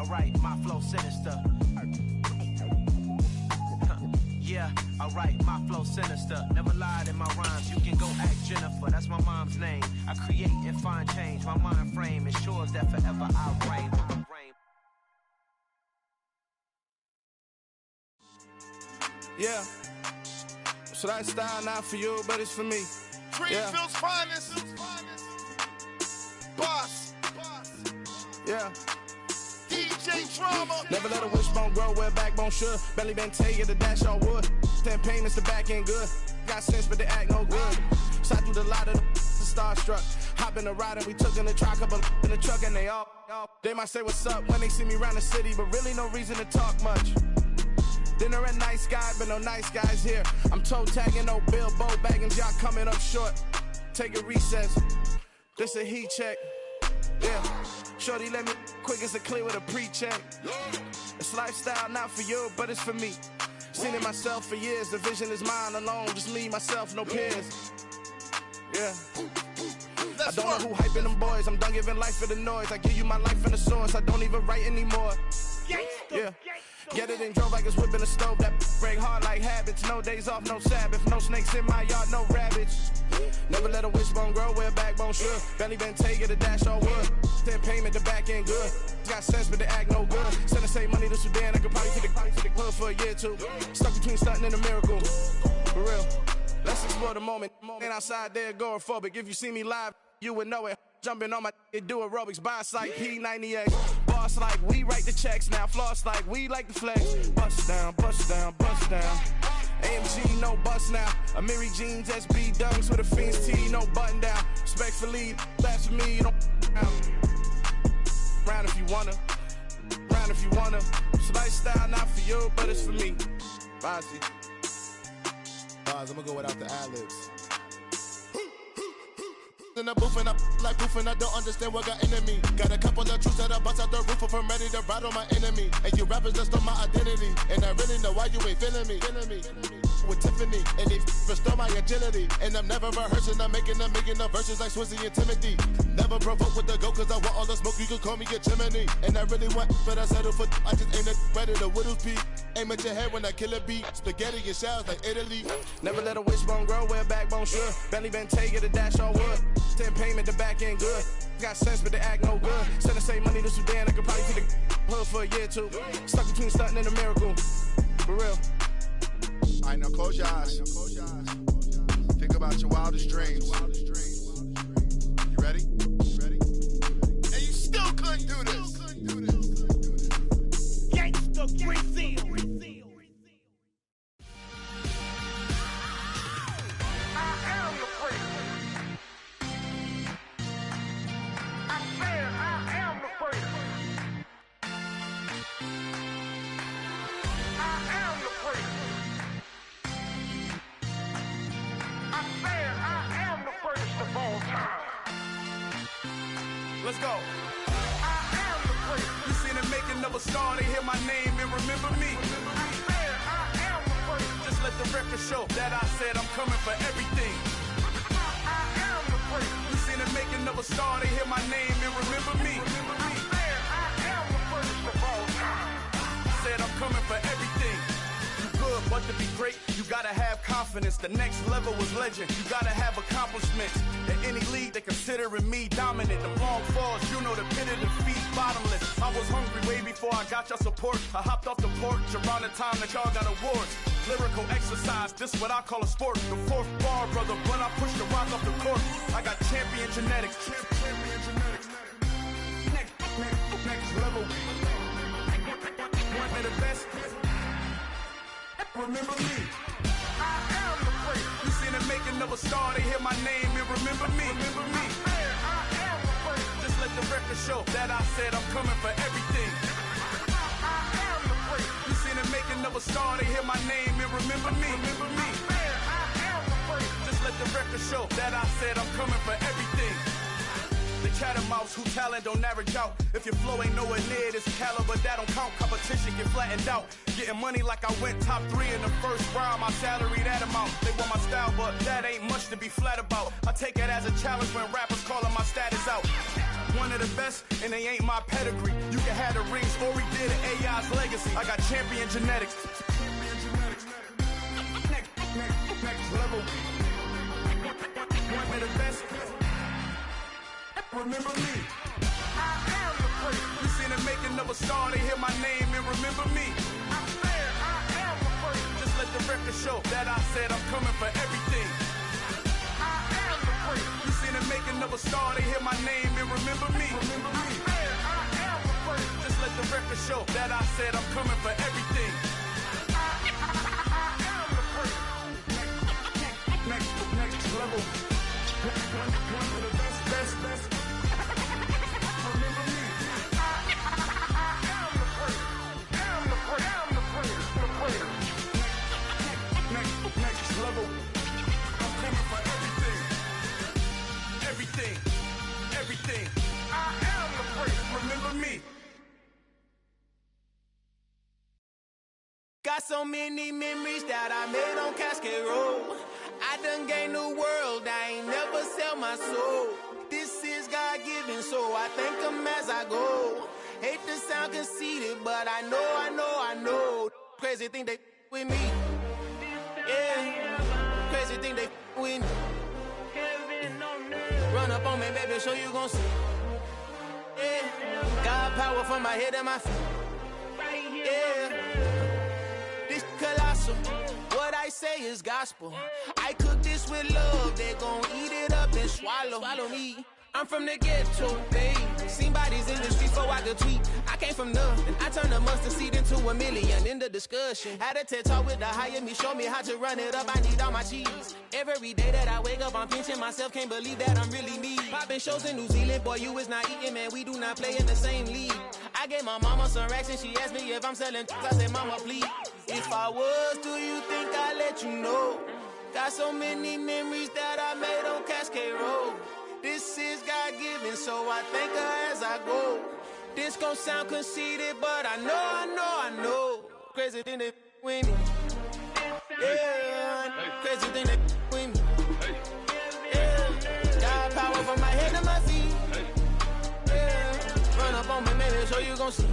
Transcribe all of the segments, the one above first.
alright, my flow sinister. Yeah, alright, my flow sinister. Never lied in my rhymes, you can go ask Jennifer. That's my mom's name. I create and find change. My mind frame ensures that forever I'll reign. Yeah, so that style not for you, but it's for me. Greenfield's finest. Boss. Yeah. DJ Drama. Never let a wishbone grow where a backbone should. Belly been taken to dash all wood. 10 payments, the back end good. Got sense, but they act no good. Shot through the lot of the starstruck. Hop in the ride and we took in the truck, up in the truck and they all. They might say what's up when they see me around the city, but really no reason to talk much. Dinner at nice guy, but no nice guys here. I'm toe tagging, no Bilbo bagging, y'all coming up short. Take a recess. This a heat check. Yeah. Shorty let me quick as a clear with a pre-check. It's lifestyle not for you, but it's for me. Seen it myself for years. The vision is mine alone. Just me, myself, no peers. Yeah. I don't know who hyping them boys. I'm done giving life for the noise. I give you my life in the source. I don't even write anymore. Yeah. Get it and drove like it's whipping a stove. That break hard like habits. No days off, no Sabbath. No snakes in my yard, no rabbits. Never let a wishbone grow where a backbone should. Belly been taken to dash all wood. 10 payment, the back end good. Got sense, but they act no good. Send the same money to Sudan. I could probably take the hood for a year or two. Stuck between stunting and a miracle. For real. Let's explore the moment. Ain't outside there agoraphobic. If you see me live, you would know it. Jumping on my do aerobics, boss like P90X. Boss like we write the checks now. Floss like we like the flex. Bust down, bust down, bust down. AMG, no bust now. Amiri jeans, SB dunks with a Fiends T, no button down. Respectfully, that's for me, you don't round if you wanna. Round if you wanna. It's lifestyle not for you, but it's for me. Bozzy. I'm gonna go without the ad-libs. In the booth and I like proof and I don't understand what got into me. Got a couple of truths that I bust out the roof if I'm ready to ride on my enemy. And you rappers just stole my identity, and I really know why you ain't feeling me. With Tiffany, and they restore my agility. And I'm never rehearsing, I'm making a million of verses like Swizzy and Timothy. Never provoke with the go, cause I want all the smoke, you can call me a chimney. And I really want, but I settle for, I just ain't ready to whittles beat. Aim at your head when I kill a beat. Spaghetti and shells like Italy. Never let a wishbone grow where a backbone should. Belly been taken to dash all wood. 10 payment, the back end good. Got sense, but they act no good. Send the same money to Sudan, I could probably take the hood for a year or two. Stuck between stunting and a miracle. For real. Alright, now close your eyes. Think about your wildest dreams. You ready? And you still couldn't do this. Gangsta Greenfield. Let's go. You seen the making of a star, they hear my name and remember me. Just let the record show that I said I'm coming for everything. You seen the making of a star, they hear my name and remember me. Said I'm coming for everything. Good, but to be great, you gotta have confidence. The next level was legend. You gotta have accomplishments. In any league, they considering me dominant. The long falls, you know the pit of defeat, bottomless. I was hungry way before I got your support. I hopped off the porch around the time that y'all got awards. Lyrical exercise, this what I call a sport. The fourth bar, brother, when I push the rock off the court. I got champion genetics. Next level. One of the best. Remember me. I am the great. You seen the making of a star, they hear my name and remember me. Remember me. I am the great. Just let the record show that I said I'm coming for everything. I am the great. You seen the making of a star, they hear my name and remember me. Remember me. I am the great. Just let the record show that I said I'm coming for everything. The catamounts who talent don't average out. If your flow ain't nowhere near this caliber, that don't count. Competition get flattened out. Getting money like I went top 3 in the first round. My salary that amount. They want my style, but that ain't much to be flat about. I take it as a challenge when rappers calling my status out. One of the best, and they ain't my pedigree. You can have the rings or legacy. I got champion genetics. Next level. One of the best. Remember me. I am the first. You seen the making of a star, they hear my name and remember me. I said I am the first. Just let the record show that I said I'm coming for everything. I am the first. You seen the making of a star, they hear my name and remember me. Remember me. I said I am the first. Just let the record show that I said I'm coming for everything. I am the first. Next level. One of the best. Remember me. I am the first. Am the first. Next level. I'm coming for everything. Everything. I am the first. Remember me. Got so many memories that I made on Cascade Road. I done gained the world, I ain't never sell my soul. This is God-given, so I thank him as I go. Hate to sound conceited, but I know. Crazy thing they with me. Yeah, crazy thing they with me. Run up on me, baby, show you gon' see. Yeah, God power from my head and my feet. Yeah, this colossal. What I say is gospel. I cook this with love. They gon' eat it up and swallow me. I'm from the ghetto, babe. Seen bodies in the streets so I could tweet. I came from nothing. I turned a mustard seed into a million in the discussion. Had a TED talk with the higher me, show me how to run it up. I need all my cheese. Every day that I wake up, I'm pinching myself. Can't believe that I'm really me. Popping shows in New Zealand, boy, you is not eating, man. We do not play in the same league. I gave my mama some racks and she asked me if I'm selling. I said, mama, please. If I was, do you think I'd let you know? Got so many memories that I made on Cascade Road. This is God-given, so I thank her as I go. This gon' sound conceited, but I know. Crazy thing they with me. Yeah, crazy thing they with me. Yeah, got power from my head to my feet. Yeah, run up on me, maybe so you gon' see.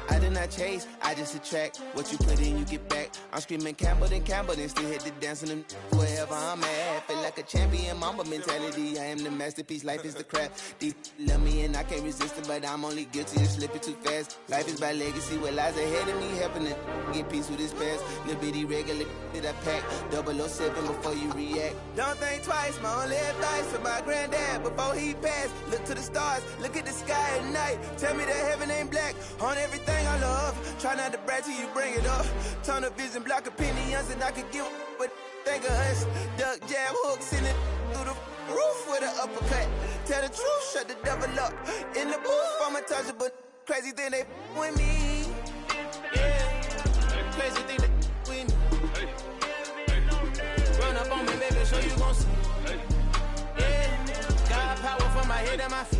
I did not chase, I just attract. What you put in, you get back. I'm screaming Campbell, then still hit the dance and wherever I'm at. Feel like a champion, mamba mentality. I am the masterpiece, life is the crap. Deep love me and I can't resist it, but I'm only guilty of slipping too fast. Life is by legacy, what lies ahead of me, helping to get peace with this past. Little bitty regular that I pack, 007 before you react. Don't think twice, my only advice for my granddad before he passed. Look to the stars, look at the sky at night. Tell me that heaven ain't black on everything I love. Try not to brag till you bring it up. Turn of vision, block opinions, and I could give but think of us. Duck, jab, hooks in it through the roof with an uppercut. Tell the truth, shut the devil up. In the booth, I'm untouchable. Crazy thing they with me. Yeah, crazy thing they with me. Run up on me, baby, so you gon' see. Yeah, got power from my head and my feet.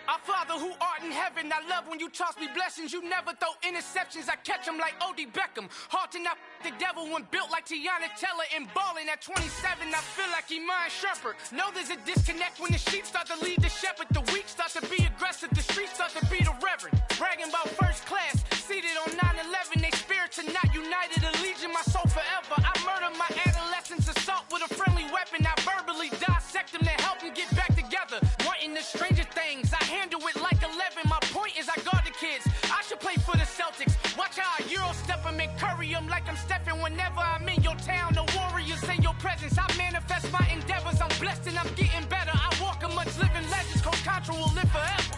Our Father who art in heaven, I love when you toss me blessings. You never throw interceptions, I catch them like O.D. Beckham. Hard to not the devil when built like Tiana Teller and balling at 27. I feel like Iman Shepherd. Know there's a disconnect when the sheep start to lead the shepherd. The weak start to be aggressive, the streets start to be the reverend. Bragging about first class, seated on 9/11. They spirits are not united, a legion, my soul forever. I murder my adolescence, assault with a friendly weapon. I verbally dissect them to help them get back together. Wanting the stranger things, I handle it like 11. My point is I guard the kids. I should play for the Celtics. Watch how I Euro step them and curry them like I'm Stephen. Whenever I'm in your town, the Warriors in your presence. I manifest my endeavors. I'm blessed and I'm getting better. I walk amongst living legends. Coach Contra will live forever.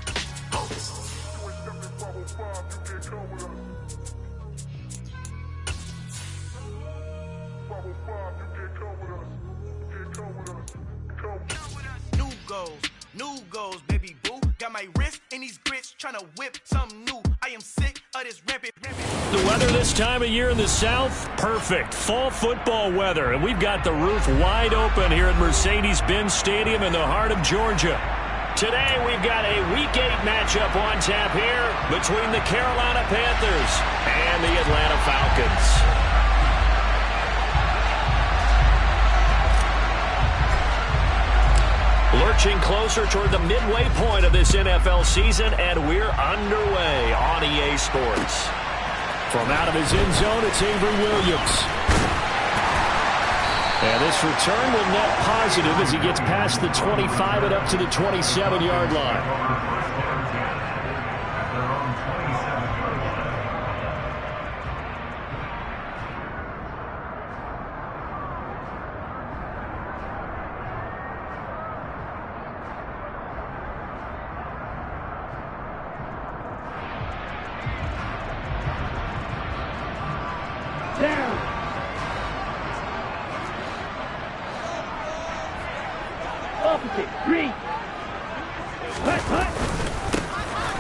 New goals, baby boo. Got my wrist in these grits, tryna trying to whip something new. I am sick of this rampant. The weather this time of year in the South, perfect. Fall football weather. And we've got the roof wide open here at Mercedes-Benz Stadium in the heart of Georgia. Today we've got a Week 8 matchup on tap here between the Carolina Panthers and the Atlanta Falcons. Lurching closer toward the midway point of this NFL season, and we're underway on EA Sports. From out of his end zone, it's Avery Williams. And this return will net positive as he gets past the 25 and up to the 27-yard line.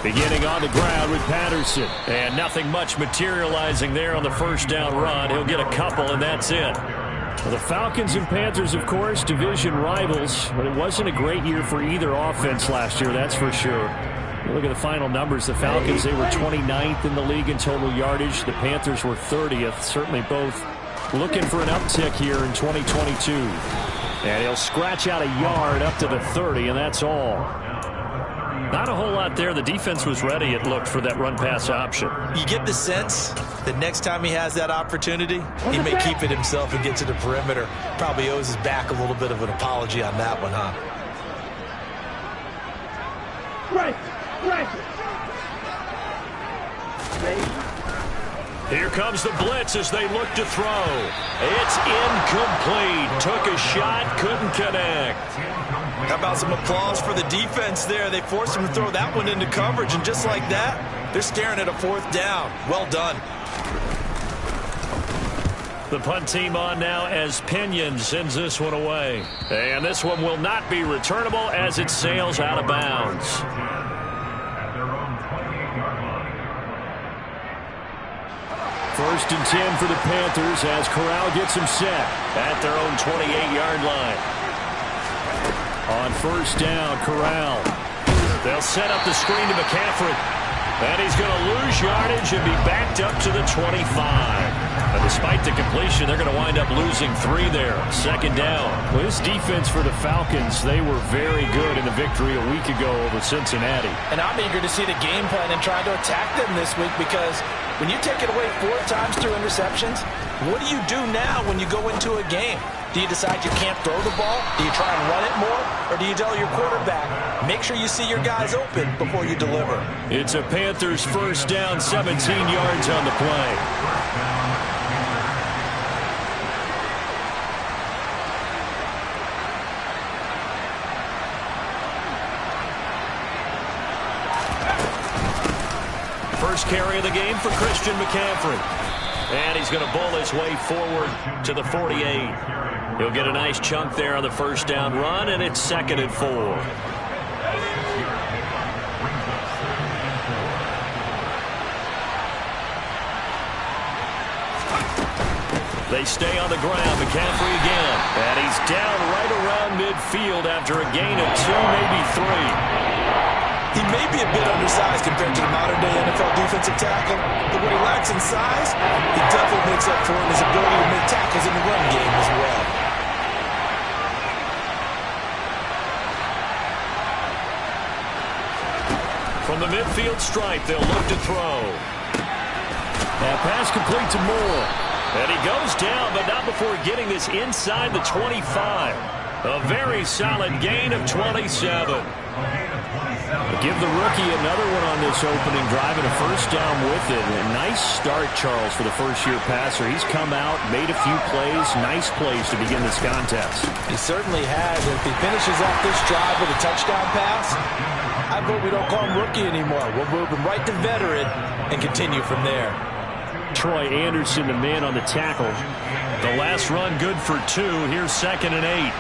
Beginning on the ground with Patterson. And nothing much materializing there on the first down run. He'll get a couple, and that's it. Well, the Falcons and Panthers, of course, division rivals. But it wasn't a great year for either offense last year, that's for sure. You look at the final numbers. The Falcons, they were 29th in the league in total yardage. The Panthers were 30th. Certainly both looking for an uptick here in 2022. And he'll scratch out a yard up to the 30, and that's all. Not a whole lot there. The defense was ready, it looked, for that run-pass option. You get the sense that next time he has that opportunity, he may keep it himself and get to the perimeter. Probably owes his back a little bit of an apology on that one, huh? Right. Here comes the blitz as they look to throw. It's incomplete. Took a shot, couldn't connect. How about some applause for the defense there? They forced him to throw that one into coverage, and just like that, they're staring at a fourth down. Well done. The punt team on now as Pinion sends this one away. And this one will not be returnable as it sails out of bounds. First and 10 for the Panthers as Corral gets him set at their own 28-yard line. On first down, Corral. They'll set up the screen to McCaffrey. And he's going to lose yardage and be backed up to the 25. But despite the completion, they're going to wind up losing 3 there. Second down. Well, this defense for the Falcons, they were very good in the victory a week ago over Cincinnati. And I'm eager to see the game plan and try to attack them this week, because when you take it away 4 times through interceptions, what do you do now when you go into a game? Do you decide you can't throw the ball? Do you try and run it more? Or do you tell your quarterback, make sure you see your guys open before you deliver? It's a Panthers first down, 17 yards on the play. First carry of the game for Christian McCaffrey. And he's going to bull his way forward to the 48. He'll get a nice chunk there on the first down run, and it's 2nd and 4. They stay on the ground. McCaffrey again. And he's down right around midfield after a gain of 2, maybe 3. He may be a bit undersized compared to the modern-day NFL defensive tackle, but what he lacks in size, he definitely makes up for in his ability to make tackles in the run game as well. From the midfield stripe, they'll look to throw. That pass complete to Moore. And he goes down, but not before getting this inside the 25. A very solid gain of 27. Give the rookie another one on this opening drive and a first down with it. A nice start, Charles, for the first-year passer. He's come out, made a few plays, nice plays to begin this contest. He certainly has. And if he finishes off this drive with a touchdown pass, I vote we don't call him rookie anymore. We'll move him right to veteran and continue from there. Troy Anderson, the man on the tackle. The last run good for 2. Here's 2nd and 8.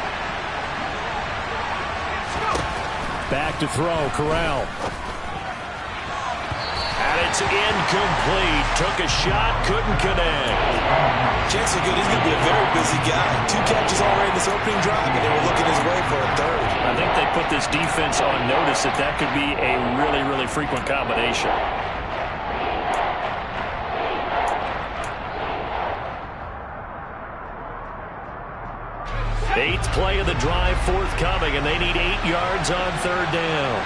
Back to throw, Corral. That's incomplete. Took a shot, couldn't connect. Chances are good he's going to be a very busy guy. 2 catches already in this opening drive, and they were looking his way for a third. I think they put this defense on notice that could be a really, really frequent combination. Eighth play of the drive forthcoming, and they need 8 yards on third down.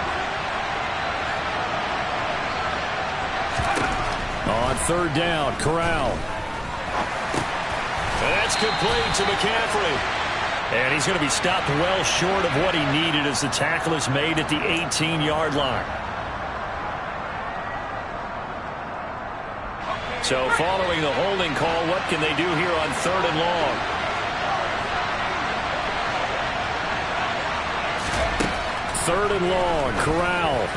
On third down, Corral. And that's complete to McCaffrey. And he's going to be stopped well short of what he needed as the tackle is made at the 18-yard line. So following the holding call, what can they do here on third and long? Third and long, Corral.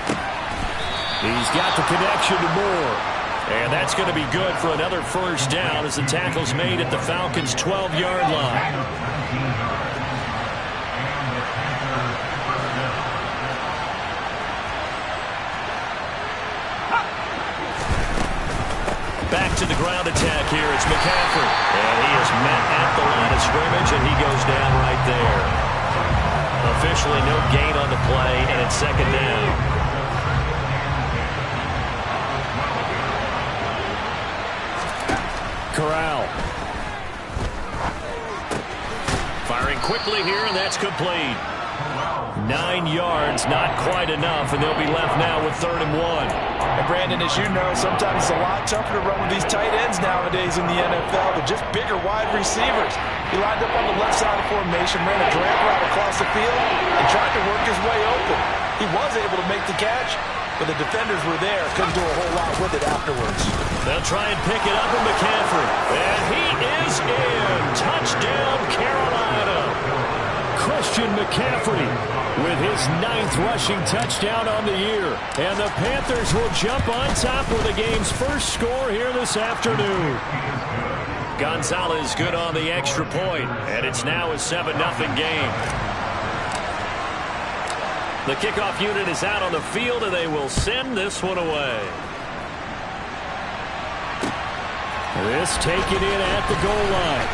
He's got the connection to Moore. And that's going to be good for another first down as the tackle's made at the Falcons' 12-yard line. Back to the ground attack here. It's McCaffrey. And he is met at the line of scrimmage, and he goes down right there. Officially no gain on the play, and it's second down. Corral. Firing quickly here, and that's complete. 9 yards, not quite enough, and they'll be left now with 3rd and 1. And Brandon, as you know, sometimes it's a lot tougher to run with these tight ends nowadays in the NFL, but just bigger wide receivers. He lined up on the left side of the formation, ran a drag route across the field, and tried to work his way open. He was able to make the catch, but the defenders were there. Couldn't do a whole lot with it afterwards. They'll try and pick it up in McCaffrey. And he is in. Touchdown, Carolina. Christian McCaffrey with his 9th rushing touchdown on the year. And the Panthers will jump on top with the game's first score here this afternoon. Gonzalez good on the extra point, and it's now a 7-0 game. The kickoff unit is out on the field, and they will send this one away. This taken in at the goal line.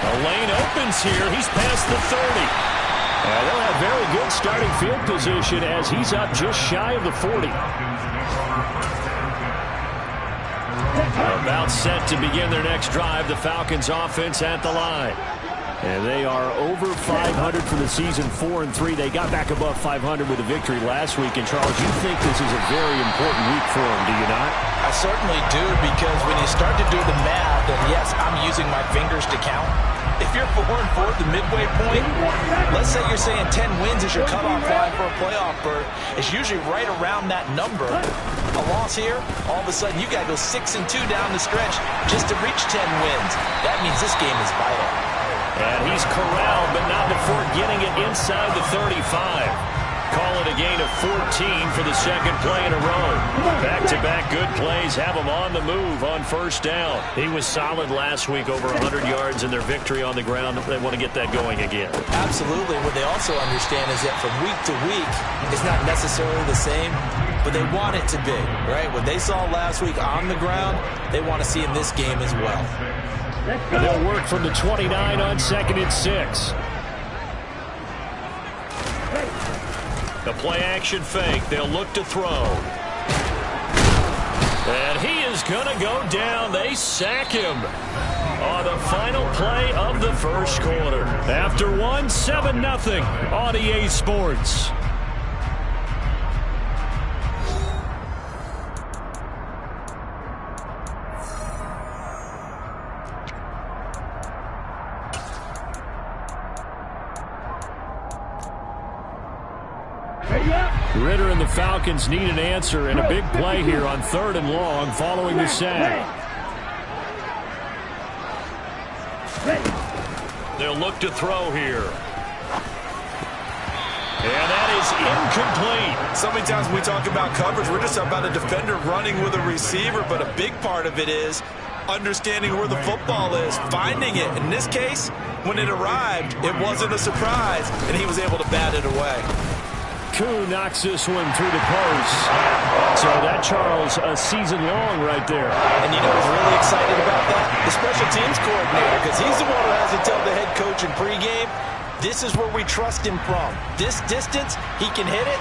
The lane opens here. He's past the 30. And they'll have very good starting field position as he's up just shy of the 40. About set to begin their next drive. The Falcons offense at the line. And they are over 500 for the season, 4-3. They got back above 500 with a victory last week. And, Charles, you think this is a very important week for them, do you not? I certainly do, because when you start to do the math, and yes, I'm using my fingers to count. If you're 4-4 at the midway point, let's say you're saying 10 wins is your cutoff line for a playoff berth. It's usually right around that number. A loss here, all of a sudden you got to go 6-2 down the stretch just to reach 10 wins. That means this game is vital. And he's corralled, but not before getting it inside the 35. Call it a gain of 14 for the second play in a row. Back-to-back good plays have him on the move on first down. He was solid last week, over 100 yards in their victory on the ground. They want to get that going again. Absolutely. What they also understand is that from week to week, it's not necessarily the same, but they want it to be, right? What they saw last week on the ground, they want to see in this game as well. And they'll work from the 29 on 2nd and 6. The play-action fake. They'll look to throw. And he is going to go down. They sack him on the final play of the first quarter. After 7-0 on EA Sports. Ritter and the Falcons need an answer, and a big play here on 3rd and long following the sack. They'll look to throw here. And that is incomplete. So many times when we talk about coverage, we're just about a defender running with a receiver, but a big part of it is understanding where the football is, finding it. In this case, when it arrived, it wasn't a surprise, and he was able to bat it away. Okung knocks this one through the post. So that, Charles, a season long right there. And you know who's really excited about that? The special teams coordinator, because he's the one who has to tell the head coach in pregame, this is where we trust him from. This distance, he can hit it,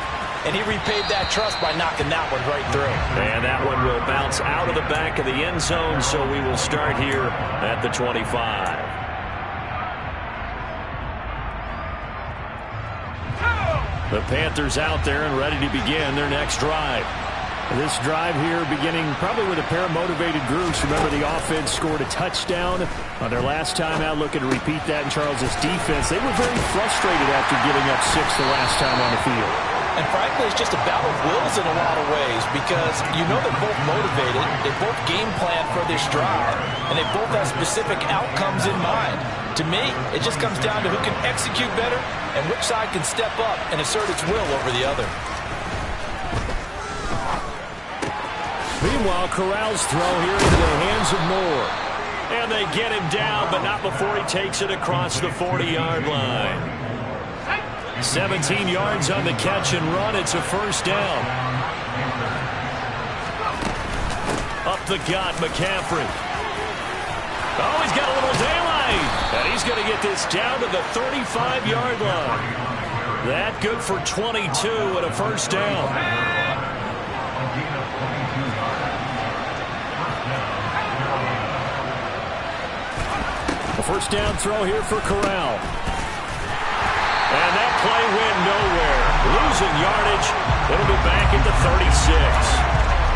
and he repaid that trust by knocking that one right through. And that one will bounce out of the back of the end zone, so we will start here at the 25. The Panthers out there and ready to begin their next drive. This drive here beginning probably with a pair of motivated groups. Remember, the offense scored a touchdown on their last time out. Looking to repeat that in Charles's defense. They were very frustrated after giving up 6 the last time on the field. And frankly, it's just a battle of wills in a lot of ways because you know they're both motivated. They both game plan for this drive, and they both have specific outcomes in mind. To me, it just comes down to who can execute better and which side can step up and assert its will over the other. Meanwhile, Corral's throw here into the hands of Moore. And they get him down, but not before he takes it across the 40-yard line. 17 yards on the catch and run. It's a first down. Up the gut, McCaffrey. Oh, he's got a little daylight. And he's going to get this down to the 35-yard line. That good for 22 and a first down. A first down throw here for Corral. And that play went nowhere. Losing yardage. It'll be back at the 36.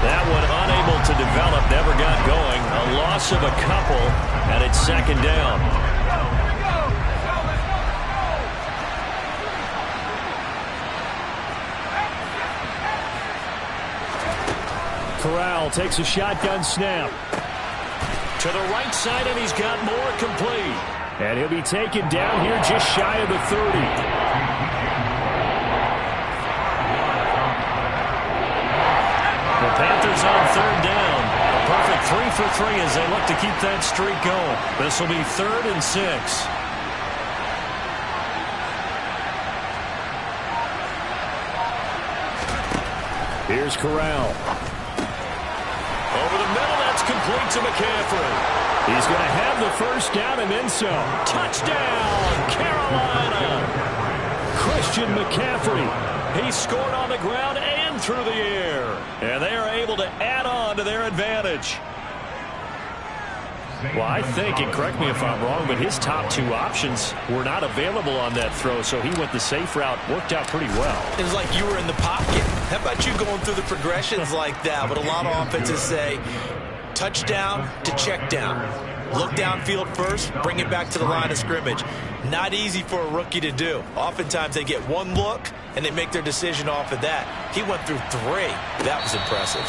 That one unable to develop, never got going. A loss of a couple, and it's second down. Corral takes a shotgun snap. To the right side, and he's got Moore complete. And he'll be taken down here just shy of the 30. The Panthers on third down. A perfect 3 for 3 as they look to keep that streak going. This will be 3rd and 6. Here's Corral. Over the middle, that's complete to McCaffrey. He's going to have the first down and then some. Touchdown, Carolina. Christian McCaffrey. He scored on the ground and through the air. And they are able to add on to their advantage. Well, I think, and correct me if I'm wrong, but his top 2 options were not available on that throw, so he went the safe route. Worked out pretty well. It was like you were in the pocket. How about you going through the progressions like that? But a lot of offenses say touchdown to check down. Look downfield first, bring it back to the line of scrimmage. Not easy for a rookie to do. Oftentimes they get one look, and they make their decision off of that. He went through 3. That was impressive.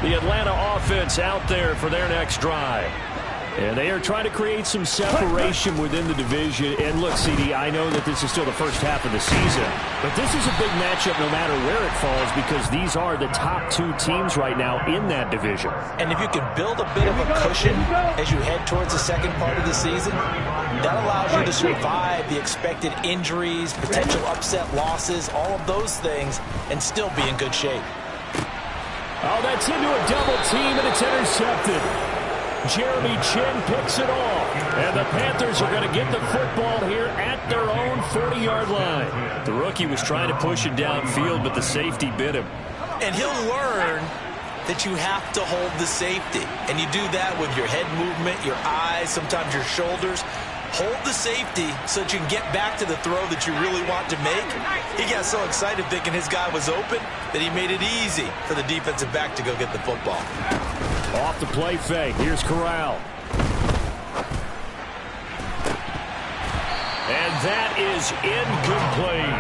The Atlanta offense out there for their next drive. And they are trying to create some separation within the division. And look, CD, I know that this is still the first half of the season, but this is a big matchup no matter where it falls because these are the top 2 teams right now in that division. And if you can build a bit of a cushion as you head towards the second part of the season, that allows you to survive the expected injuries, potential upset losses, all of those things, and still be in good shape. Oh, that's into a double team, and it's intercepted. Jeremy Chinn picks it off. And the Panthers are going to get the football here at their own 40-yard line. The rookie was trying to push it downfield, but the safety bit him. And he'll learn that you have to hold the safety. And you do that with your head movement, your eyes, sometimes your shoulders. Hold the safety so that you can get back to the throw that you really want to make. He got so excited thinking his guy was open that he made it easy for the defensive back to go get the football. Off the play fake. Here's Corral. And that is incomplete.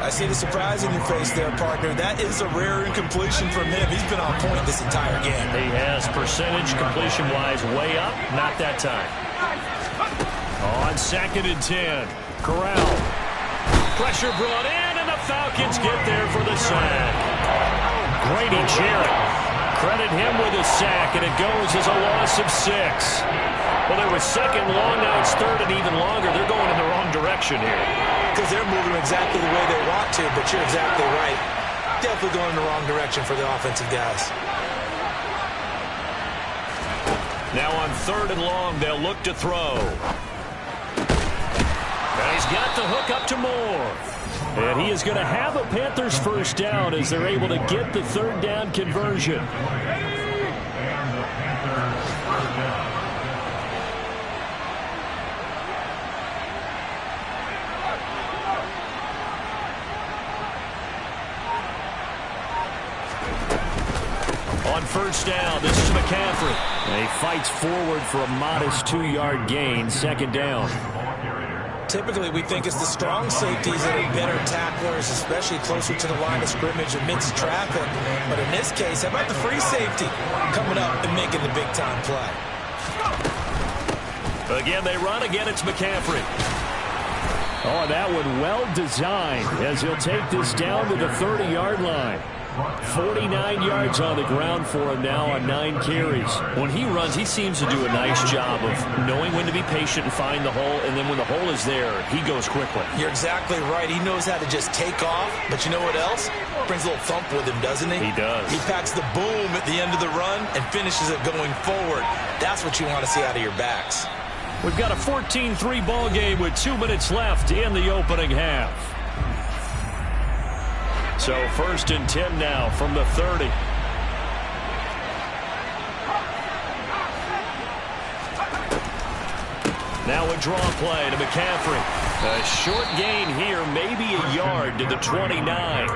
I see the surprise in your face there, partner. That is a rare incompletion from him. He's been on point this entire game. He has percentage completion-wise way up. Not that time. On 2nd and 10. Corral. Pressure brought in, and the Falcons get there for the sack. Grady Jarrett, credit him with a sack, and it goes as a loss of 6. Well, they were second long, now it's third and even longer. They're going in the wrong direction here. Because they're moving exactly the way they want to, but you're exactly right. Definitely going in the wrong direction for the offensive guys. Now on third and long, they'll look to throw. And he's got the hook up to Moore. And he is going to have a Panthers first down as they're able to get the third down conversion. On first down, this is McCaffrey. And he fights forward for a modest 2-yard gain, second down. Typically, we think it's the strong safeties that are better tacklers, especially closer to the line of scrimmage amidst traffic. But in this case, how about the free safety coming up and making the big-time play? Again, they run. Again, it's McCaffrey. Oh, that one well designed as he'll take this down to the 30-yard line. 49 yards on the ground for him now on 9 carries. When he runs, he seems to do a nice job of knowing when to be patient and find the hole, and then when the hole is there, he goes quickly. You're exactly right. He knows how to just take off, but you know what else? Brings a little thump with him, doesn't he? He does. He packs the boom at the end of the run and finishes it going forward. That's what you want to see out of your backs. We've got a 14-3 ball game with 2 minutes left in the opening half. So first and 10 now from the 30. Now a draw play to McCaffrey. A short gain here, maybe a yard to the 29.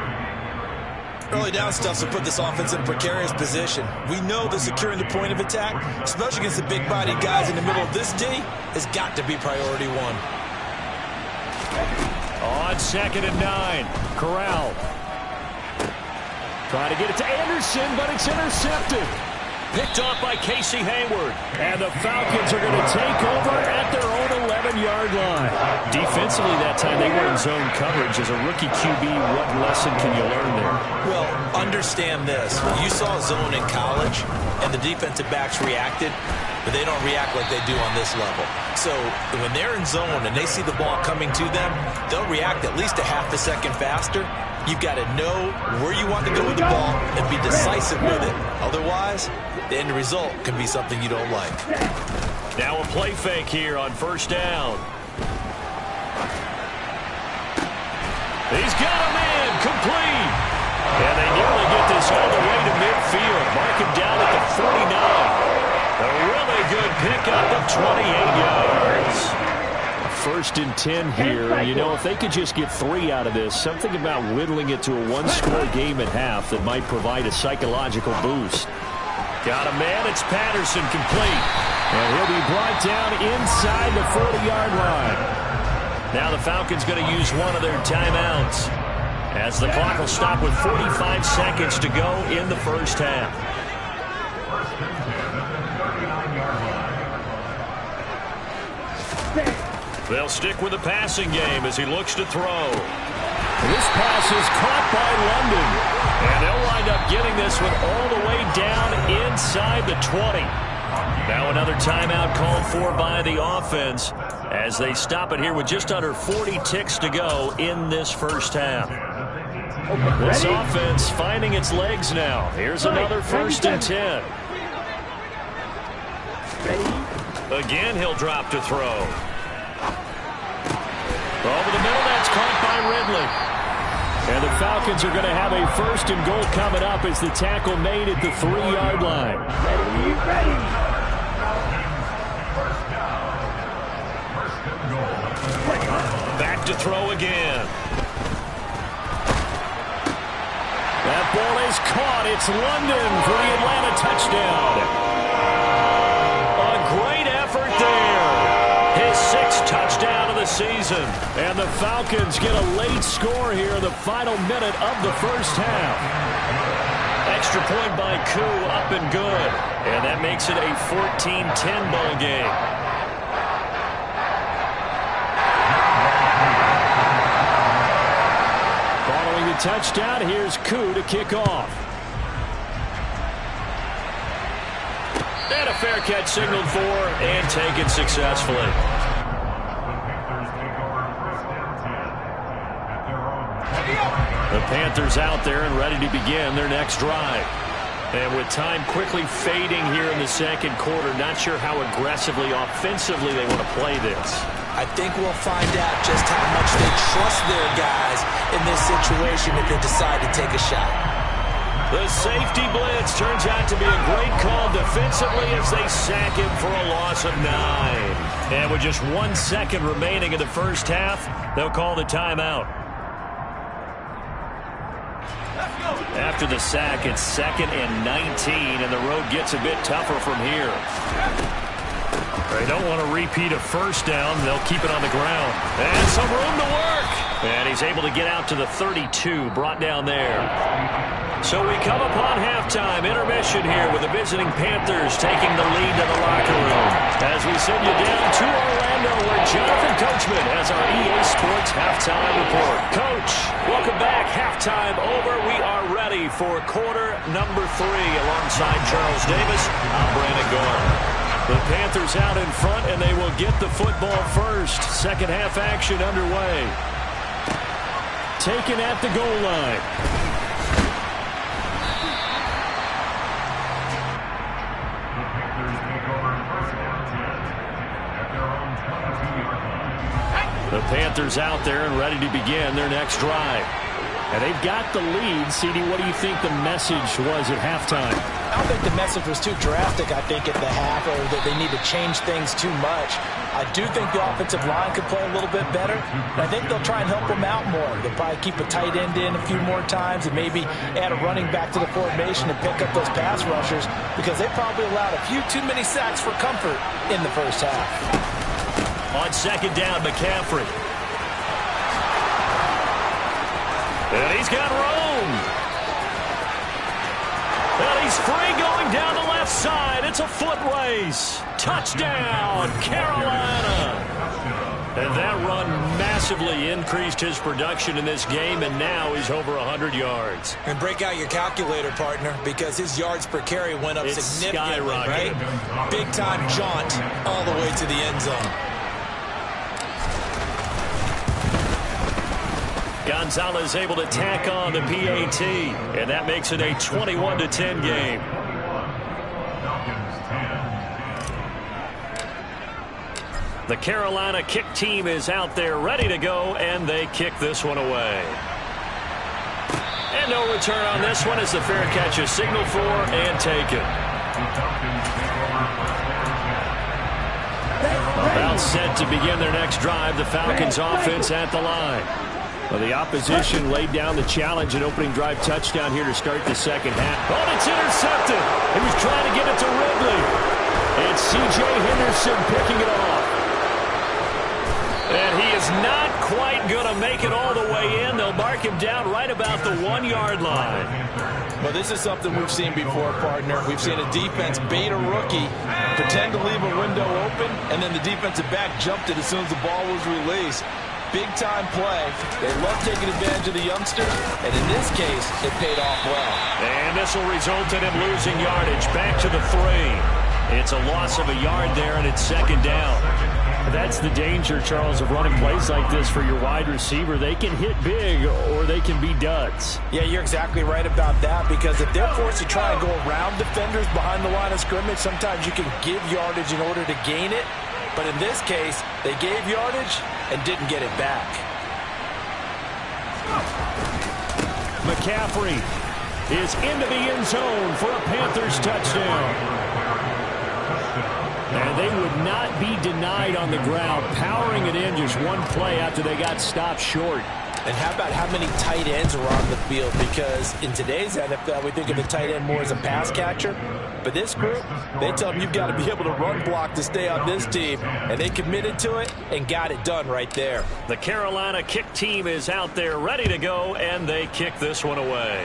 Early down stuff to put this offense in a precarious position. We know that securing the point of attack, especially against the big-bodied guys in the middle of this D, has got to be priority 1. On second and 9, Corral. Trying to get it to Anderson, but it's intercepted. Picked off by Casey Hayward. And the Falcons are going to take over at their own 11-yard line. Defensively that time, they were in zone coverage. As a rookie QB, what lesson can you learn there? Well, understand this. You saw zone in college, and the defensive backs reacted, but they don't react like they do on this level. So when they're in zone and they see the ball coming to them, they'll react at least a half a second faster. You've got to know where you want to go with the ball and be decisive with it. Otherwise, the end result can be something you don't like. Now a play fake here on first down. He's got him in, complete. And they nearly get this all the way to midfield. Mark him down at the 49. A really good pickup of 28 yards. First and 10 here. You know, if they could just get 3 out of this, something about whittling it to a one-score game at half that might provide a psychological boost. Got a man. It's Patterson, complete. And he'll be brought down inside the 40-yard line. Now the Falcons going to use one of their timeouts as the clock will stop with 45 seconds to go in the first half. They'll stick with the passing game as he looks to throw. This pass is caught by London. And they'll wind up getting this one all the way down inside the 20. Now another timeout called for by the offense as they stop it here with just under 40 ticks to go in this first half. This offense finding its legs now. Here's another first and 10. Again, he'll drop to throw. Over the middle, that's caught by Ridley. And the Falcons are going to have a first and goal coming up as the tackle made at the 3-yard line. Back to throw again. That ball is caught. It's London for the Atlanta touchdown. A great effort there. His 6th touchdown of the season. And the Falcons get a late score here in the final minute of the first half. Extra point by Koo, up and good. And that makes it a 14-10 ball game. touchdown. Here's Koo to kick off. And a fair catch signaled for and taken successfully. The Panthers out there and ready to begin their next drive. And with time quickly fading here in the second quarter, not sure how aggressively, offensively they want to play this. I think we'll find out just how much they trust their guys in this situation if they decide to take a shot. The safety blitz turns out to be a great call defensively as they sack him for a loss of 9. And with just 1 second remaining in the first half, they'll call the timeout. After the sack, it's 2nd and 19, and the road gets a bit tougher from here. They don't want to repeat a first down. They'll keep it on the ground. And some room to work. And he's able to get out to the 32, brought down there. So we come upon halftime, intermission here with the visiting Panthers taking the lead to the locker room. As we send you down to Orlando where Jonathan Coachman has our EA Sports halftime report. Coach, welcome back. Halftime over. We are ready for quarter number 3 alongside Charles Davis. I'm Brandon Gordon. The Panthers out in front, and they will get the football first. Second half action underway. Taken at the goal line. The Panthers out there and ready to begin their next drive. And they've got the lead. CD, what do you think the message was at halftime? I don't think the message was too drastic, I think, at the half, or that they need to change things too much. I do think the offensive line could play a little bit better. And I think they'll try and help them out more. They'll probably keep a tight end in a few more times and maybe add a running back to the formation and pick up those pass rushers because they probably allowed a few too many sacks for comfort in the first half. On second down, McCaffrey. And he's got room. And he's free going down the left side. It's a foot race. Touchdown, Carolina. And that run massively increased his production in this game, and now he's over 100 yards. And break out your calculator, partner, because his yards per carry went up significantly, right? Big-time jaunt all the way to the end zone. Gonzalez able to tack on the PAT, and that makes it a 21-10 game. The Carolina kick team is out there ready to go, and they kick this one away. And no return on this one as the fair catch is signaled for and taken. About set to begin their next drive, the Falcons offense at the line. Well, the opposition laid down the challenge and opening drive touchdown here to start the second half. Oh, it's intercepted. He was trying to get it to Ridley. It's C.J. Henderson picking it off. And he is not quite going to make it all the way in. They'll mark him down right about the 1-yard line. Well, this is something we've seen before, partner. We've seen a defense bait a rookie, pretend to leave a window open, and then the defensive back jumped it as soon as the ball was released. Big-time play. They love taking advantage of the youngsters, and in this case, it paid off well. And this will result in him losing yardage back to the 3. It's a loss of a yard there, and it's second down. That's the danger, Charles, of running plays like this for your wide receiver. They can hit big, or they can be duds. Yeah, you're exactly right about that, because if they're forced to try and go around defenders behind the line of scrimmage, sometimes you can give yardage in order to gain it. But in this case, they gave yardage and didn't get it back. McCaffrey is into the end zone for a Panthers touchdown. And they would not be denied on the ground, powering it in just one play after they got stopped short. And how about how many tight ends are on the field? Because in today's NFL, we think of the tight end more as a pass catcher. But this group, they tell them you've got to be able to run block to stay on this team. And they committed to it and got it done right there. The Carolina kick team is out there ready to go, and they kick this one away.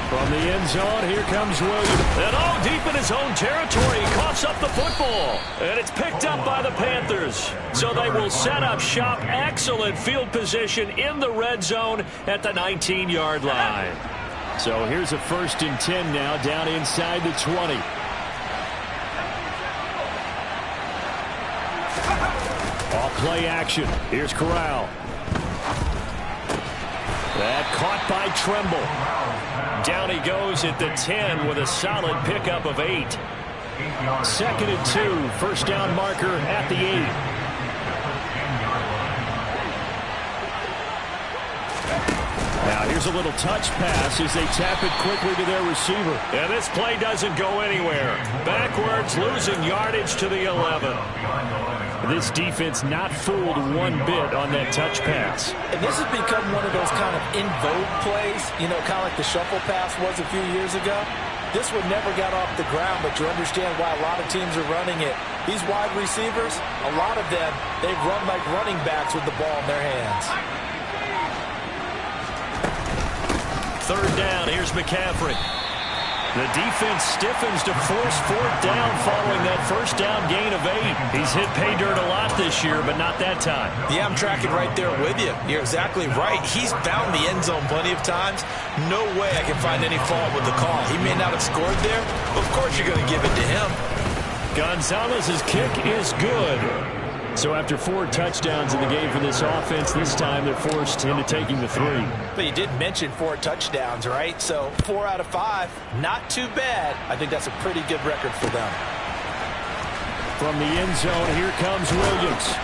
From the end zone, here comes Williams. And all deep in his own territory, he coughs up the football. And it's picked up by the Panthers. So they will set up shop. Excellent field position in the red zone at the 19-yard line. So here's a 1st and 10 now, down inside the 20. Off play action. Here's Corral. That caught by Tremble. Down he goes at the 10 with a solid pickup of 8. 2nd and 2. First down marker at the 8. Now here's a little touch pass as they tap it quickly to their receiver. And this play doesn't go anywhere. Backwards, losing yardage to the 11. This defense not fooled one bit on that touch pass. And this has become one of those kind of in vogue plays, you know, kind of like the shuffle pass was a few years ago. This one never got off the ground, but you understand why a lot of teams are running it. These wide receivers, a lot of them, they run like running backs with the ball in their hands. 3rd down, here's McCaffrey. The defense stiffens to force 4th down following that first down gain of 8. He's hit pay dirt a lot this year, but not that time. Yeah, I'm tracking right there with you. You're exactly right. He's found the end zone plenty of times. No way I can find any fault with the call. He may not have scored there, but of course you're going to give it to him. Gonzalez's kick is good. So after 4 touchdowns in the game for this offense, this time they're forced into taking the 3. But you did mention 4 touchdowns, right? So 4 out of 5, not too bad. I think that's a pretty good record for them. From the end zone, here comes Williams.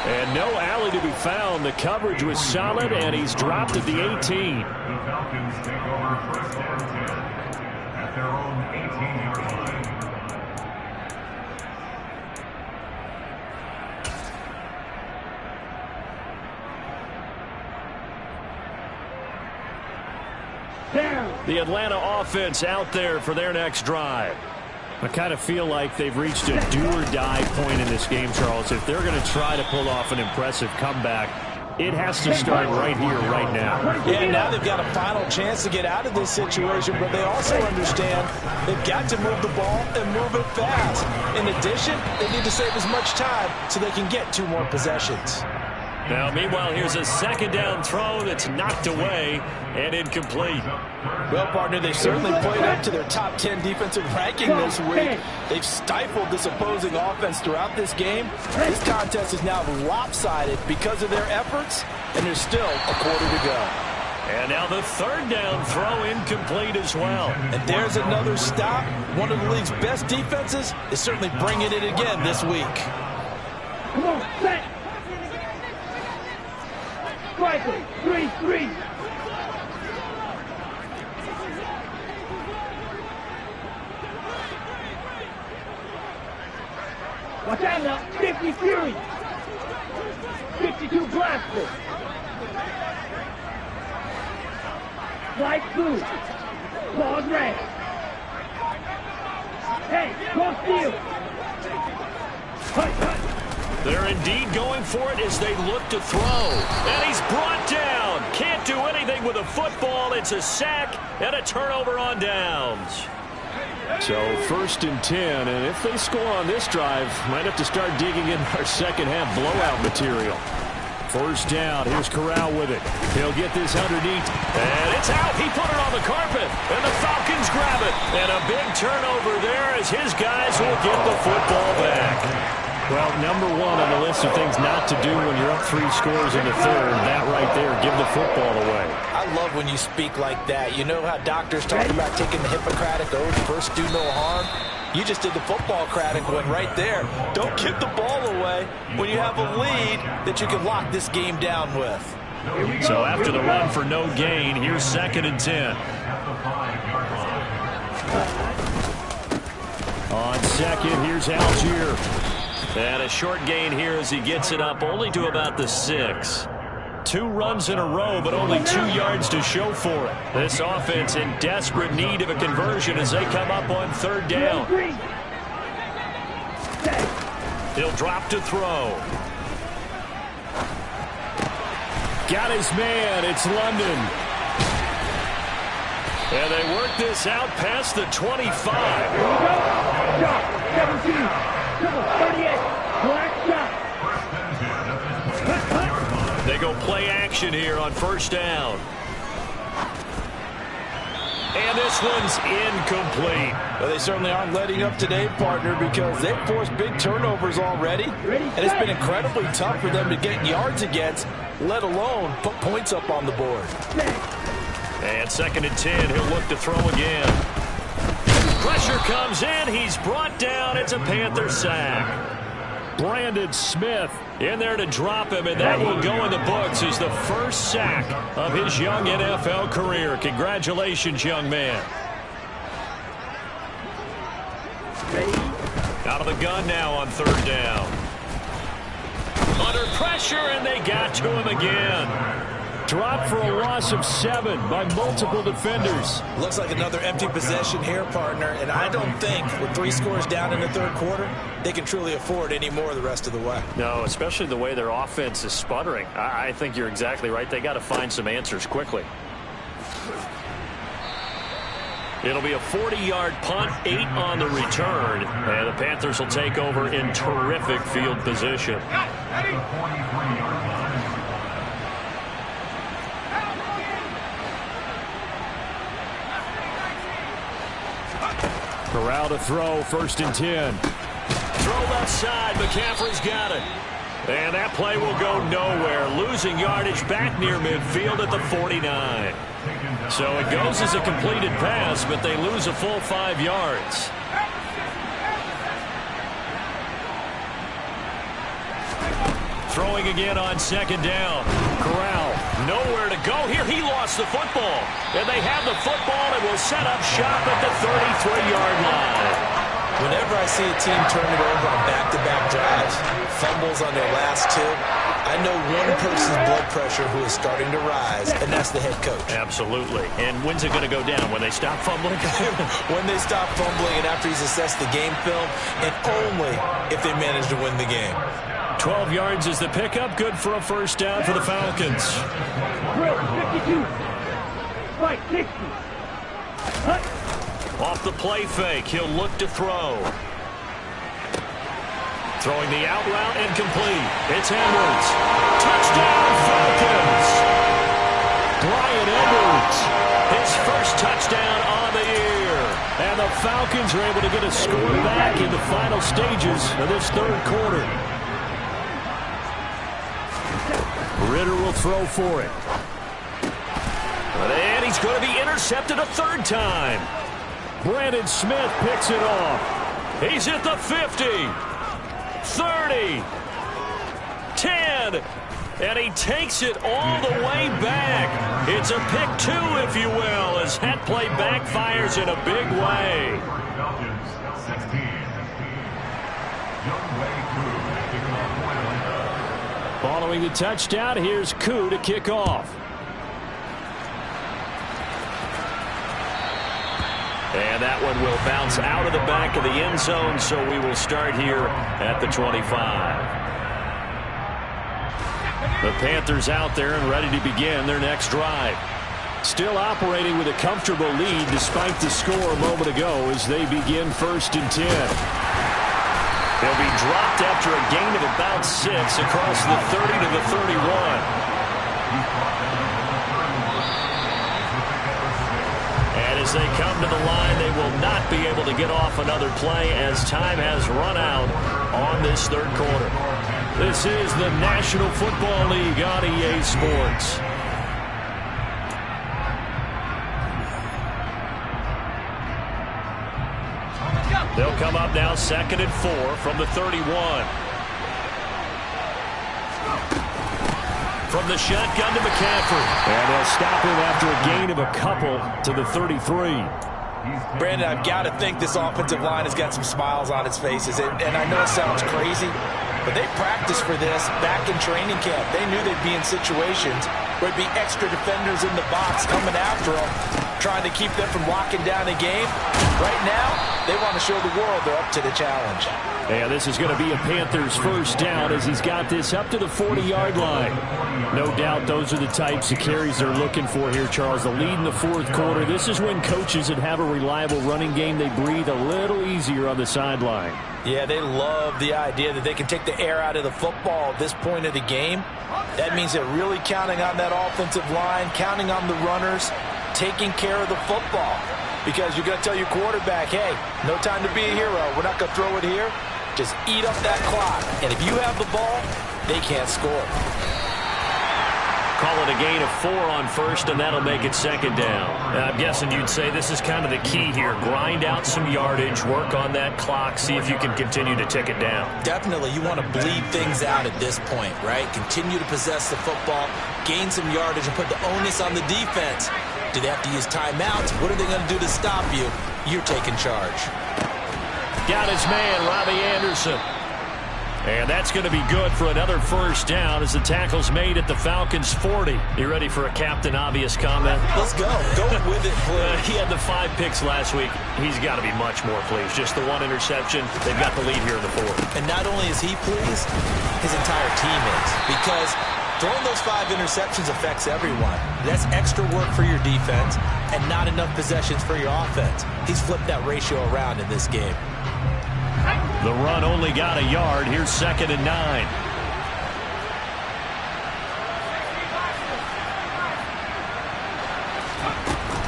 And no alley to be found. The coverage was solid, and he's dropped at the 18. The Falcons take over 1st and 10 at their own 18-yard line. The Atlanta offense out there for their next drive. I kind of feel like they've reached a do-or-die point in this game, Charles. If they're going to try to pull off an impressive comeback, it has to start right here, right now. Yeah, now they've got a final chance to get out of this situation, but they also understand they've got to move the ball and move it fast. In addition, they need to save as much time so they can get 2 more possessions. Now, meanwhile, here's a 2nd down throw that's knocked away and incomplete. Well, partner, they've certainly played up to their top 10 defensive ranking this week. They've stifled this opposing offense throughout this game. This contest is now lopsided because of their efforts, and there's still a quarter to go. And now the 3rd down throw incomplete as well. And there's another stop. One of the league's best defenses is certainly bringing it again this week. Come on, set. Striker, 3-3. Watch out now, 50 Fury. 52 Blaster. Flight 2. Claws red. Hey, cross field. They're indeed going for it as they look to throw. And he's brought down. Can't do anything with a football. It's a sack and a turnover on downs. So 1st and 10, and if they score on this drive, might have to start digging in our second half blowout material. 1st down, here's Corral with it. He'll get this underneath, and it's out. He put it on the carpet, and the Falcons grab it. And a big turnover there as his guys will get the football back. Well, number 1 on the list of things not to do when you're up 3 scores in the 3rd, that right there, give the football away. I love when you speak like that. You know how doctors talk about taking the Hippocratic oath, first do no harm? You just did the football-cratic one right there. Don't give the ball away when you have a lead that you can lock this game down with. So after the run for no gain, here's 2nd and 10. On 2nd, here's Algier. And a short gain here as he gets it up only to about the 6. 2 runs in a row, but only 2 yards to show for it. This offense in desperate need of a conversion as they come up on 3rd down. He'll drop to throw. Got his man. It's London. And they work this out past the 25. Here we go. Shot. 17. Triple 38. Black shot. They go play action here on first down. And this one's incomplete. Well, they certainly aren't letting up today, partner, because they've forced big turnovers already. And it's been incredibly tough for them to get yards against, let alone put points up on the board. And 2nd and 10, he'll look to throw again. Pressure comes in. He's brought down. It's a Panther sack. Brandon Smith in there to drop him, and that will go in the books as the first sack of his young NFL career. Congratulations, young man. Out of the gun now on 3rd down. Under pressure, and they got to him again. Dropped for a loss of 7 by multiple defenders. Looks like another empty possession here, partner, and I don't think with 3 scores down in the 3rd quarter, they can truly afford any more the rest of the way. No, especially the way their offense is sputtering. I think you're exactly right. They got to find some answers quickly. It'll be a 40-yard punt, 8 on the return, and the Panthers will take over in terrific field position. Corral to throw, 1st and 10. Throw left side, McCaffrey's got it. And that play will go nowhere. Losing yardage back near midfield at the 49. So it goes as a completed pass, but they lose a full 5 yards. Throwing again on 2nd down. Corral, nowhere to go here. He lost the football. And they have the football and will set up shop at the 33-yard line. Whenever I see a team turn it over on back-to-back drives, fumbles on their last 2, I know one person's blood pressure who is starting to rise, and that's the head coach. Absolutely. And when's it going to go down? When they stop fumbling? When they stop fumbling and after he's assessed the game film, and only if they manage to win the game. 12 yards is the pickup. Good for a first down for the Falcons. Drill 52. Spike 60. Hut. Off the play fake, he'll look to throw. Throwing the out route incomplete. It's Edwards. Touchdown Falcons! Bryan Edwards, his first touchdown on the year. And the Falcons are able to get a score back in the final stages of this 3rd quarter. Ritter will throw for it. And he's going to be intercepted a 3rd time. Brandon Smith picks it off. He's at the 50, 30, 10, and he takes it all the way back. It's a pick 2, if you will, as that play backfires in a big way. Following the touchdown, here's Koo to kick off. And that one will bounce out of the back of the end zone, so we will start here at the 25. The Panthers out there and ready to begin their next drive. Still operating with a comfortable lead despite the score a moment ago as they begin 1st and 10. They'll be dropped after a gain of about 6 across the 30 to the 31. And as they come to the line, they will not be able to get off another play as time has run out on this 3rd quarter. This is the National Football League on EA Sports. They'll come up now 2nd and 4 from the 31. From the shotgun to McCaffrey. And they'll stop him after a gain of a couple to the 33. Brandon, I've got to think this offensive line has got some smiles on its faces. And I know it sounds crazy, but they practiced for this back in training camp. They knew they'd be in situations where it'd be extra defenders in the box coming after them. trying to keep them from locking down a game. Right now, they want to show the world they're up to the challenge. And this is going to be a Panthers first down as he's got this up to the 40-yard line. No doubt those are the types of carries they're looking for here, Charles. The lead in the fourth quarter. This is when coaches that have a reliable running game, they breathe a little easier on the sideline. Yeah, they love the idea that they can take the air out of the football at this point of the game. That means they're really counting on that offensive line, counting on the runners, taking care of the football. Because you're going to tell your quarterback, hey, no time to be a hero. We're not going to throw it here. Just eat up that clock. And if you have the ball, they can't score. Call it a gain of 4 on first, and that'll make it second down. I'm guessing you'd say this is kind of the key here. Grind out some yardage, work on that clock, see if you can continue to tick it down. Definitely. You want to bleed things out at this point, right? Continue to possess the football, gain some yardage, and put the onus on the defense. Do they have to use timeouts? What are they going to do to stop you? You're taking charge. Got his man, Robbie Anderson. And that's going to be good for another first down as the tackle's made at the Falcons' 40. You ready for a Captain Obvious comment? Let's go. Go with it, please. He had the 5 picks last week. He's got to be much more pleased. Just the 1 interception. They've got the lead here in the 4th. And not only is he pleased, his entire team is. Because throwing those 5 interceptions affects everyone. That's extra work for your defense and not enough possessions for your offense. He's flipped that ratio around in this game. The run only got a yard. Here's 2nd and 9.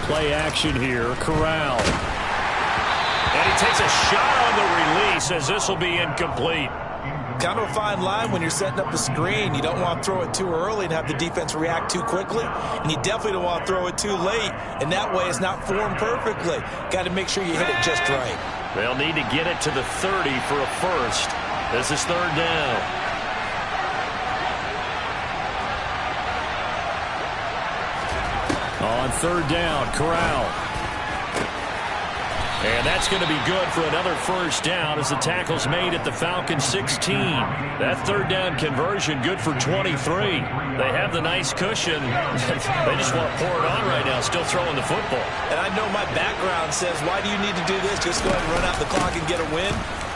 Play action here. Corral. And he takes a shot on the release as this will be incomplete. Kind of a fine line when you're setting up a screen. You don't want to throw it too early and have the defense react too quickly. And you definitely don't want to throw it too late. And that way it's not formed perfectly. Got to make sure you hit it just right. They'll need to get it to the 30 for a first. This is 3rd down. On 3rd down, Corral. And that's going to be good for another first down as the tackle's made at the Falcons' 16. That 3rd down conversion good for 23. They have the nice cushion. They just want to pour it on right now, still throwing the football. And I know my background says, why do you need to do this? Just go ahead and run out the clock and get a win.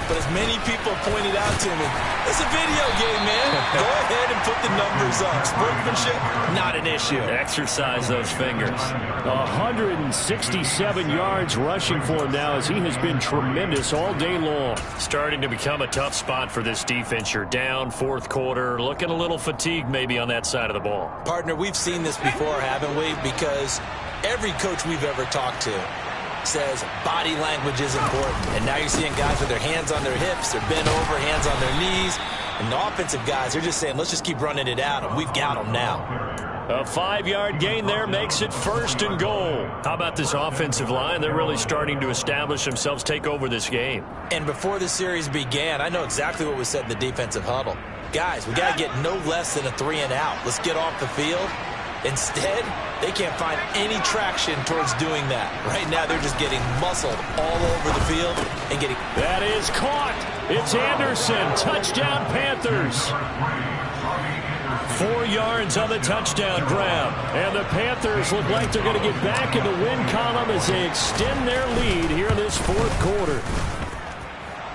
But as many people pointed out to me, it's a video game, man. Go ahead and put the numbers up. Sportsmanship, not an issue. Exercise those fingers. 167 yards rushing for him now as he has been tremendous all day long. Starting to become a tough spot for this defense. You're down 4th quarter, looking a little fatigued maybe on that side of the ball. Partner, we've seen this before, haven't we? Because every coach we've ever talked to says body language is important. And now you're seeing guys with their hands on their hips, they're bent over, hands on their knees. And the offensive guys, they're just saying, let's just keep running it out, and we've got them now. A 5-yard gain there makes it 1st and goal. How about this offensive line? They're really starting to establish themselves, take over this game. And before the series began, I know exactly what was said in the defensive huddle. Guys, we got to get no less than a 3 and out. Let's get off the field. Instead, they can't find any traction towards doing that. Right now, they're just getting muscled all over the field and getting... That is caught. It's Anderson. Touchdown, Panthers. 4 yards on the touchdown grab. And the Panthers look like they're going to get back in the win column as they extend their lead here in this 4th quarter.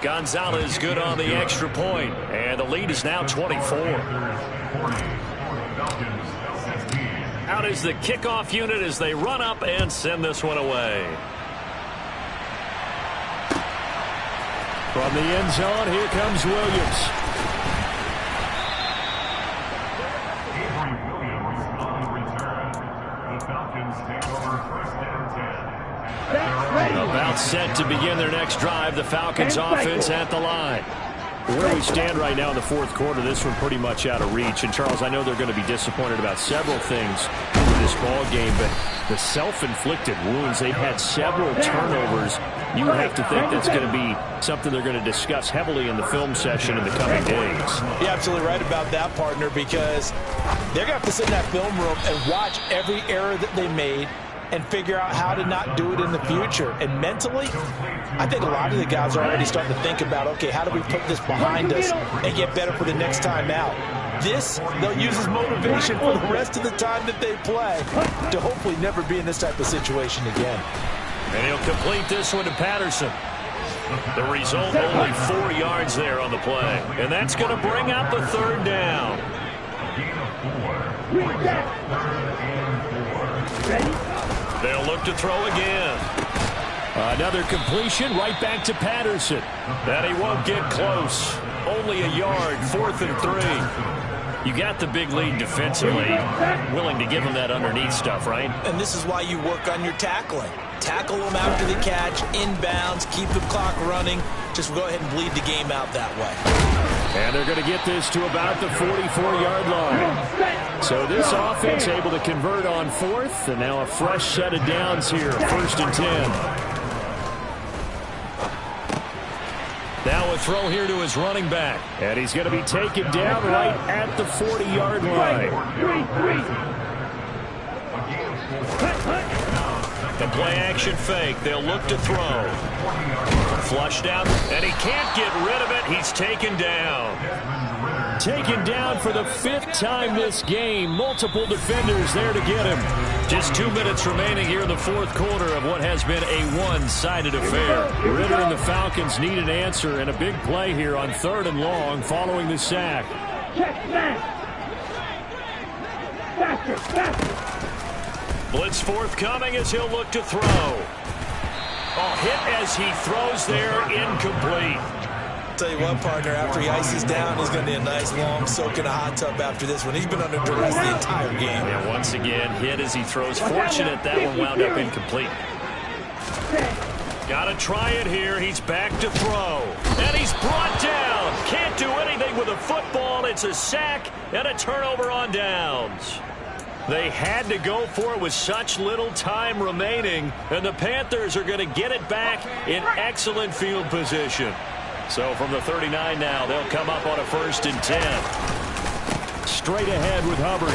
Gonzalez good on the extra point. And the lead is now 24. Out is the kickoff unit as they run up and send this one away. From the end zone, here comes Williams. Avery Williams on the return. The Falcons take over 1st and 10. About set to begin their next drive. The Falcons offense at the line. Where we stand right now in the 4th quarter, this one pretty much out of reach. And, Charles, I know they're going to be disappointed about several things in this ball game, but the self-inflicted wounds, they've had several turnovers. You have to think that's going to be something they're going to discuss heavily in the film session in the coming days. You're absolutely right about that, partner, because they're going to have to sit in that film room and watch every error that they made and figure out how to not do it in the future. And mentally, I think a lot of the guys are already starting to think about, okay, how do we put this behind us and get better for the next time out? This, they'll use as motivation for the rest of the time that they play to hopefully never be in this type of situation again. And he'll complete this one to Patterson. The result, only 4 yards there on the play. And that's going to bring up the third down. They'll look to throw again. Another completion right back to Patterson. That he won't get close. Only a yard, 4th and 3. You got the big lead defensively. Willing to give him that underneath stuff, right? And this is why you work on your tackling. Tackle them after the catch, inbounds, keep the clock running. Just go ahead and bleed the game out that way. And they're going to get this to about the 44-yard line. So this offense able to convert on 4th, and now a fresh set of downs here, 1st and 10. Now a throw here to his running back. And he's going to be taken down right at the 40-yard line. The play-action fake. They'll look to throw. Flushed out, and he can't get rid of it. He's taken down. Taken down for the 5th time this game. Multiple defenders there to get him. Just 2 minutes remaining here in the 4th quarter of what has been a one-sided affair. Ridder and the Falcons need an answer, and a big play here on 3rd and long following the sack. Blitz forthcoming as he'll look to throw. Hit as he throws there, incomplete. Tell you what, partner, after he ices down, he's going to be a nice long soak in a hot tub after this one. He's been under duress the entire game. And once again, hit as he throws. Fortunate that one wound up incomplete. Got to try it here. He's back to throw. And he's brought down. Can't do anything with a football. It's a sack and a turnover on downs. They had to go for it with such little time remaining, and the Panthers are going to get it back in excellent field position. So from the 39 now, they'll come up on a 1st and 10. Straight ahead with Hubbard.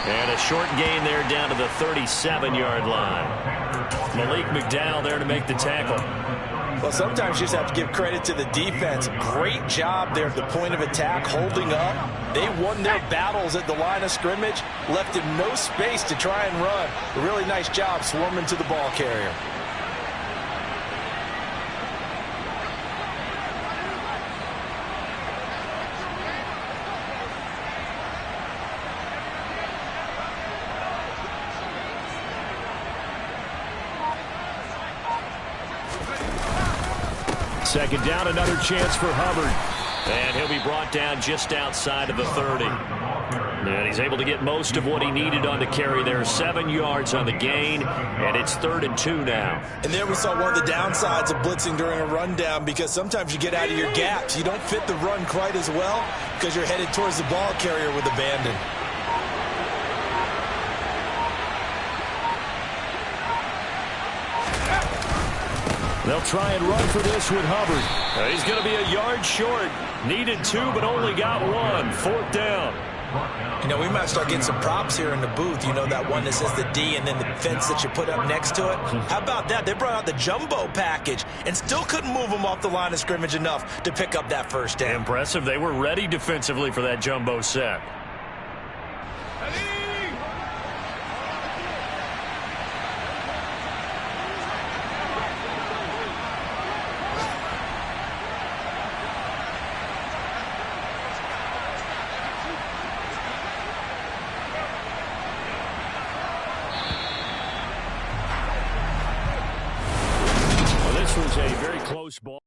And a short gain there down to the 37-yard line. Malik McDowell there to make the tackle. Well, sometimes you just have to give credit to the defense. Great job there at the point of attack, holding up. They won their battles at the line of scrimmage, left him no space to try and run. A really nice job swarming to the ball carrier. Second down, another chance for Hubbard. And he'll be brought down just outside of the 30. And he's able to get most of what he needed on the carry there. 7 yards on the gain, and it's 3rd and 2 now. And there we saw one of the downsides of blitzing during a rundown, because sometimes you get out of your gaps. You don't fit the run quite as well because you're headed towards the ball carrier with abandon. They'll try and run for this with Hubbard. He's going to be a yard short. Needed 2, but only got 1. 4th down. You know, we might start getting some props here in the booth. You know, that one that says the D and then the fence that you put up next to it? How about that? They brought out the jumbo package and still couldn't move them off the line of scrimmage enough to pick up that 1st down. Impressive. They were ready defensively for that jumbo set. This was a very close ball.